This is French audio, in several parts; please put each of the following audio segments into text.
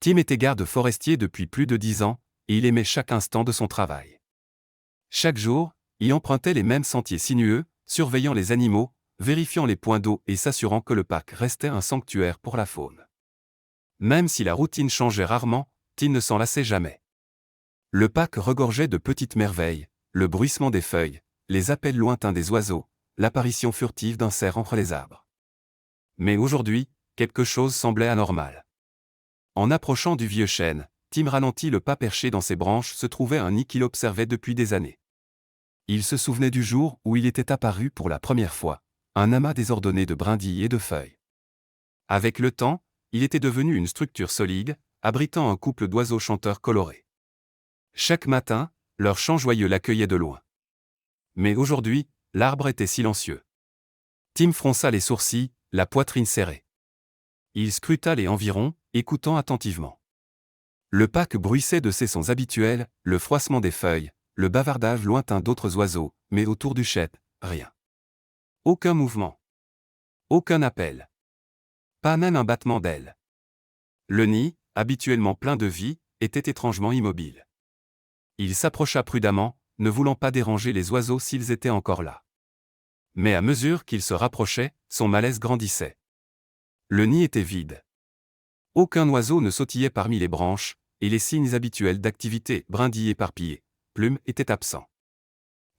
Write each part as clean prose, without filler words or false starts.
Tim était garde forestier depuis plus de 10 ans, et il aimait chaque instant de son travail. Chaque jour, il empruntait les mêmes sentiers sinueux, surveillant les animaux, vérifiant les points d'eau et s'assurant que le parc restait un sanctuaire pour la faune. Même si la routine changeait rarement, Tim ne s'en lassait jamais. Le parc regorgeait de petites merveilles, le bruissement des feuilles, les appels lointains des oiseaux, l'apparition furtive d'un cerf entre les arbres. Mais aujourd'hui, quelque chose semblait anormal. En approchant du vieux chêne, Tim ralentit le pas. Perché dans ses branches se trouvait un nid qu'il observait depuis des années. Il se souvenait du jour où il était apparu pour la première fois, un amas désordonné de brindilles et de feuilles. Avec le temps, il était devenu une structure solide, abritant un couple d'oiseaux chanteurs colorés. Chaque matin, leur chant joyeux l'accueillait de loin. Mais aujourd'hui, l'arbre était silencieux. Tim fronça les sourcils, la poitrine serrée. Il scruta les environs, écoutant attentivement. Le parc bruissait de ses sons habituels, le froissement des feuilles, le bavardage lointain d'autres oiseaux, mais autour du chêne, rien. Aucun mouvement. Aucun appel. Pas même un battement d'ailes. Le nid, habituellement plein de vie, était étrangement immobile. Il s'approcha prudemment, ne voulant pas déranger les oiseaux s'ils étaient encore là. Mais à mesure qu'il se rapprochait, son malaise grandissait. Le nid était vide. Aucun oiseau ne sautillait parmi les branches, et les signes habituels d'activité, brindilles éparpillées, plumes, étaient absents.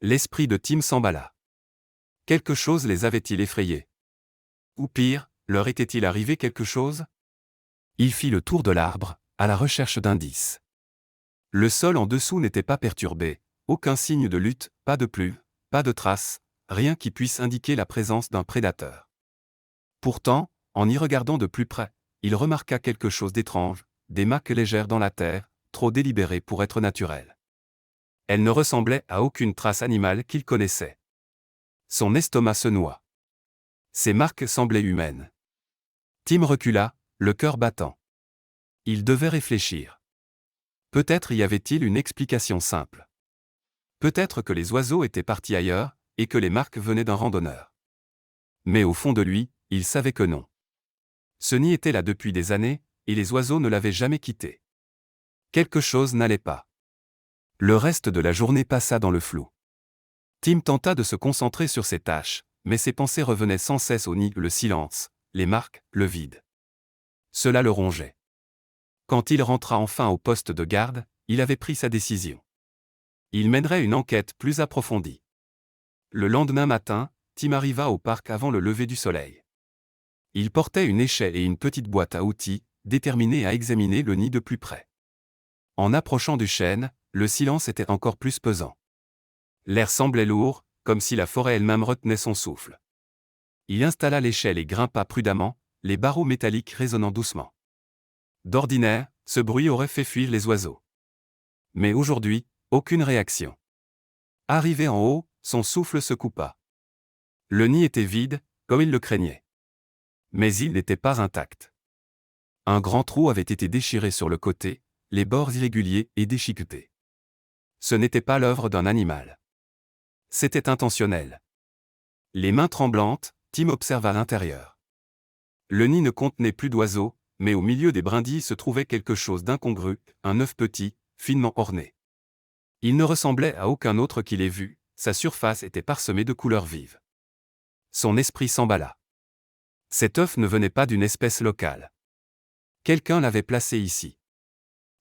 L'esprit de Tim s'emballa. Quelque chose les avait-il effrayés? Ou pire, leur était-il arrivé quelque chose? Il fit le tour de l'arbre, à la recherche d'indices. Le sol en dessous n'était pas perturbé, aucun signe de lutte, pas de pluie, pas de traces, rien qui puisse indiquer la présence d'un prédateur. Pourtant, en y regardant de plus près, il remarqua quelque chose d'étrange, des marques légères dans la terre, trop délibérées pour être naturelles. Elles ne ressemblaient à aucune trace animale qu'il connaissait. Son estomac se noua. Ces marques semblaient humaines. Tim recula, le cœur battant. Il devait réfléchir. Peut-être y avait-il une explication simple. Peut-être que les oiseaux étaient partis ailleurs, et que les marques venaient d'un randonneur. Mais au fond de lui, il savait que non. Ce nid était là depuis des années, et les oiseaux ne l'avaient jamais quitté. Quelque chose n'allait pas. Le reste de la journée passa dans le flou. Tim tenta de se concentrer sur ses tâches, mais ses pensées revenaient sans cesse au nid, le silence, les marques, le vide. Cela le rongeait. Quand il rentra enfin au poste de garde, il avait pris sa décision. Il mènerait une enquête plus approfondie. Le lendemain matin, Tim arriva au parc avant le lever du soleil. Il portait une échelle et une petite boîte à outils, déterminé à examiner le nid de plus près. En approchant du chêne, le silence était encore plus pesant. L'air semblait lourd, comme si la forêt elle-même retenait son souffle. Il installa l'échelle et grimpa prudemment, les barreaux métalliques résonnant doucement. D'ordinaire, ce bruit aurait fait fuir les oiseaux. Mais aujourd'hui, aucune réaction. Arrivé en haut, son souffle se coupa. Le nid était vide, comme il le craignait. Mais il n'était pas intact. Un grand trou avait été déchiré sur le côté, les bords irréguliers et déchiquetés. Ce n'était pas l'œuvre d'un animal. C'était intentionnel. Les mains tremblantes, Tim observa l'intérieur. Le nid ne contenait plus d'oiseaux, mais au milieu des brindilles se trouvait quelque chose d'incongru, un œuf petit, finement orné. Il ne ressemblait à aucun autre qu'il ait vu, sa surface était parsemée de couleurs vives. Son esprit s'emballa. Cet œuf ne venait pas d'une espèce locale. Quelqu'un l'avait placé ici.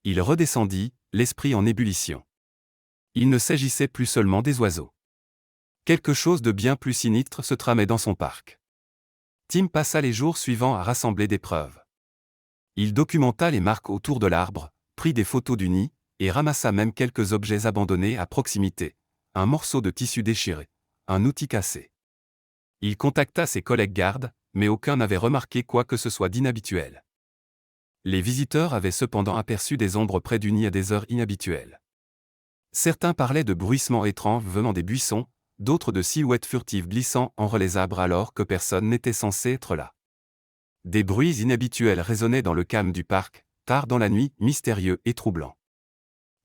Il redescendit, l'esprit en ébullition. Il ne s'agissait plus seulement des oiseaux. Quelque chose de bien plus sinistre se tramait dans son parc. Tim passa les jours suivants à rassembler des preuves. Il documenta les marques autour de l'arbre, prit des photos du nid, et ramassa même quelques objets abandonnés à proximité, un morceau de tissu déchiré, un outil cassé. Il contacta ses collègues gardes, mais aucun n'avait remarqué quoi que ce soit d'inhabituel. Les visiteurs avaient cependant aperçu des ombres près du nid à des heures inhabituelles. Certains parlaient de bruissements étranges venant des buissons, d'autres de silhouettes furtives glissant entre les arbres alors que personne n'était censé être là. Des bruits inhabituels résonnaient dans le calme du parc, tard dans la nuit, mystérieux et troublant.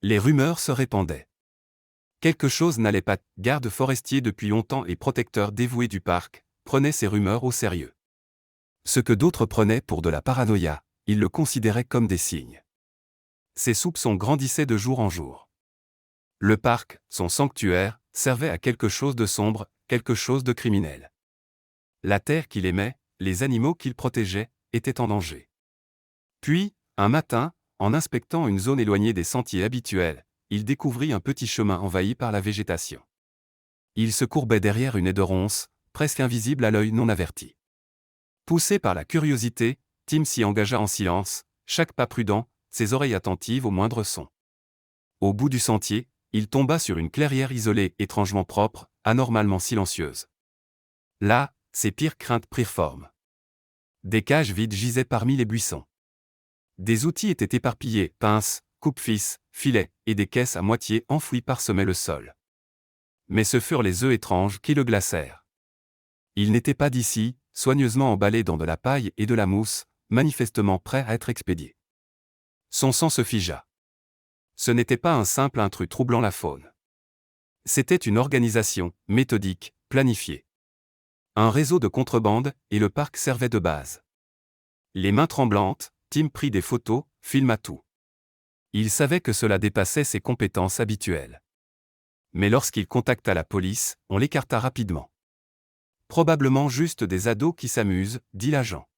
Les rumeurs se répandaient. Quelque chose n'allait pas. Garde forestier depuis longtemps et protecteur dévoué du parc, prenait ces rumeurs au sérieux. Ce que d'autres prenaient pour de la paranoïa, ils le considéraient comme des signes. ses soupçons grandissaient de jour en jour. Le parc, son sanctuaire, servait à quelque chose de sombre, quelque chose de criminel. La terre qu'il aimait, les animaux qu'il protégeait, étaient en danger. Puis, un matin, en inspectant une zone éloignée des sentiers habituels, il découvrit un petit chemin envahi par la végétation. Il se courbait derrière une haie de ronces, presque invisible à l'œil non averti. Poussé par la curiosité, Tim s'y engagea en silence, chaque pas prudent, ses oreilles attentives au moindre son. Au bout du sentier, il tomba sur une clairière isolée, étrangement propre, anormalement silencieuse. Là, ses pires craintes prirent forme. Des cages vides gisaient parmi les buissons. Des outils étaient éparpillés, pinces, coupe-fils, filets, et des caisses à moitié enfouies parsemaient le sol. Mais ce furent les œufs étranges qui le glacèrent. Ils n'étaient pas d'ici, soigneusement emballés dans de la paille et de la mousse, manifestement prêts à être expédiés. Son sang se figea. Ce n'était pas un simple intrus troublant la faune. C'était une organisation, méthodique, planifiée. Un réseau de contrebande, et le parc servait de base. Les mains tremblantes, Tim prit des photos, filma tout. Il savait que cela dépassait ses compétences habituelles. Mais lorsqu'il contacta la police, on l'écarta rapidement. Probablement juste des ados qui s'amusent, dit l'agent.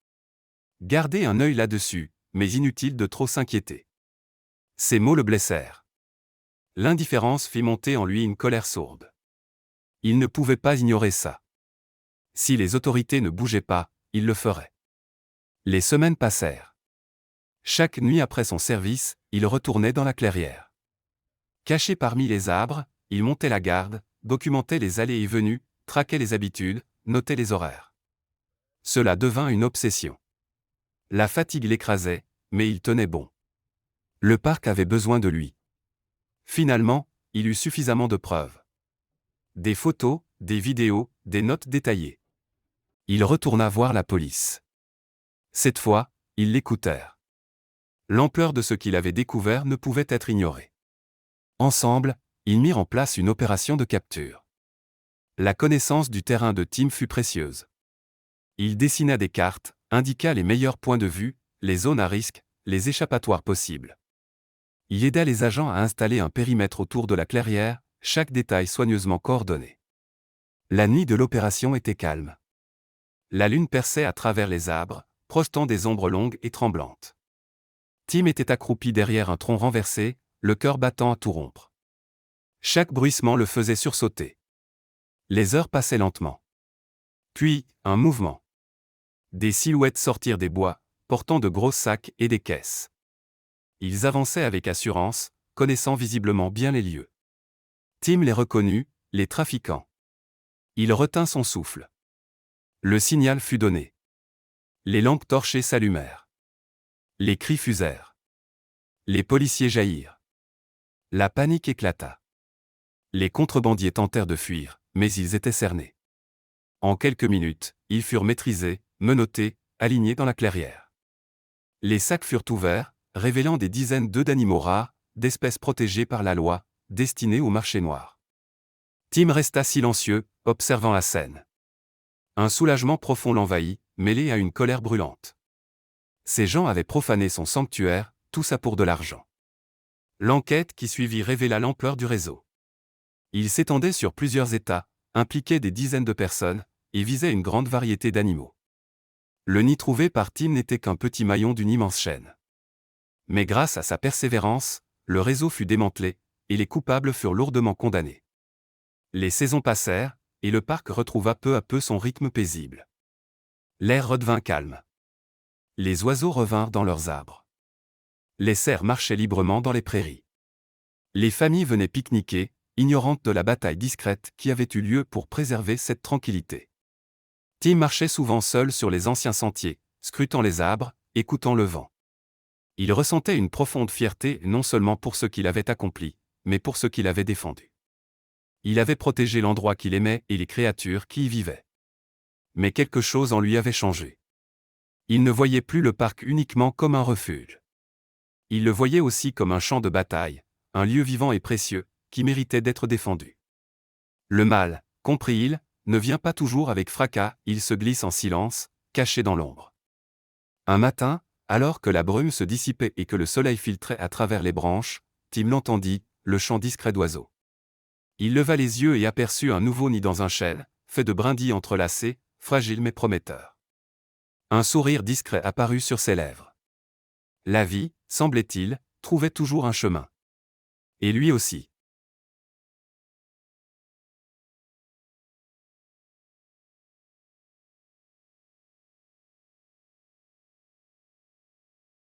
Gardez un œil là-dessus, mais inutile de trop s'inquiéter. Ces mots le blessèrent. L'indifférence fit monter en lui une colère sourde. Il ne pouvait pas ignorer ça. Si les autorités ne bougeaient pas, il le ferait. Les semaines passèrent. Chaque nuit après son service, il retournait dans la clairière. Caché parmi les arbres, il montait la garde, documentait les allées et venues, traquait les habitudes, notait les horaires. Cela devint une obsession. La fatigue l'écrasait, mais il tenait bon. Le parc avait besoin de lui. Finalement, il eut suffisamment de preuves. Des photos, des vidéos, des notes détaillées. Il retourna voir la police. Cette fois, ils l'écoutèrent. L'ampleur de ce qu'il avait découvert ne pouvait être ignorée. Ensemble, ils mirent en place une opération de capture. La connaissance du terrain de Tim fut précieuse. Il dessina des cartes, indiqua les meilleurs points de vue, les zones à risque, les échappatoires possibles. Il aida les agents à installer un périmètre autour de la clairière, chaque détail soigneusement coordonné. La nuit de l'opération était calme. La lune perçait à travers les arbres, projetant des ombres longues et tremblantes. Tim était accroupi derrière un tronc renversé, le cœur battant à tout rompre. Chaque bruissement le faisait sursauter. Les heures passaient lentement. Puis, un mouvement. Des silhouettes sortirent des bois, portant de gros sacs et des caisses. Ils avançaient avec assurance, connaissant visiblement bien les lieux. Tim les reconnut, les trafiquants. Il retint son souffle. Le signal fut donné. Les lampes torchées s'allumèrent. Les cris fusèrent. Les policiers jaillirent. La panique éclata. Les contrebandiers tentèrent de fuir, mais ils étaient cernés. En quelques minutes, ils furent maîtrisés, menottés, alignés dans la clairière. Les sacs furent ouverts, révélant des dizaines d'œufs d'animaux rares, d'espèces protégées par la loi, destinées au marché noir. Tim resta silencieux, observant la scène. Un soulagement profond l'envahit, mêlé à une colère brûlante. Ces gens avaient profané son sanctuaire, tout ça pour de l'argent. L'enquête qui suivit révéla l'ampleur du réseau. Il s'étendait sur plusieurs États, impliquait des dizaines de personnes, et visait une grande variété d'animaux. Le nid trouvé par Tim n'était qu'un petit maillon d'une immense chaîne. Mais grâce à sa persévérance, le réseau fut démantelé, et les coupables furent lourdement condamnés. Les saisons passèrent, et le parc retrouva peu à peu son rythme paisible. L'air redevint calme. Les oiseaux revinrent dans leurs arbres. Les cerfs marchaient librement dans les prairies. Les familles venaient pique-niquer, ignorantes de la bataille discrète qui avait eu lieu pour préserver cette tranquillité. Tim marchait souvent seul sur les anciens sentiers, scrutant les arbres, écoutant le vent. Il ressentait une profonde fierté non seulement pour ce qu'il avait accompli, mais pour ce qu'il avait défendu. Il avait protégé l'endroit qu'il aimait et les créatures qui y vivaient. Mais quelque chose en lui avait changé. Il ne voyait plus le parc uniquement comme un refuge. Il le voyait aussi comme un champ de bataille, un lieu vivant et précieux, qui méritait d'être défendu. Le mal, comprit-il, ne vient pas toujours avec fracas, il se glisse en silence, caché dans l'ombre. Un matin, Alors que la brume se dissipait et que le soleil filtrait à travers les branches, Tim l'entendit, le chant discret d'oiseaux. Il leva les yeux et aperçut un nouveau nid dans un chêne, fait de brindilles entrelacées, fragile mais prometteur. Un sourire discret apparut sur ses lèvres. La vie, semblait-il, trouvait toujours un chemin. Et lui aussi.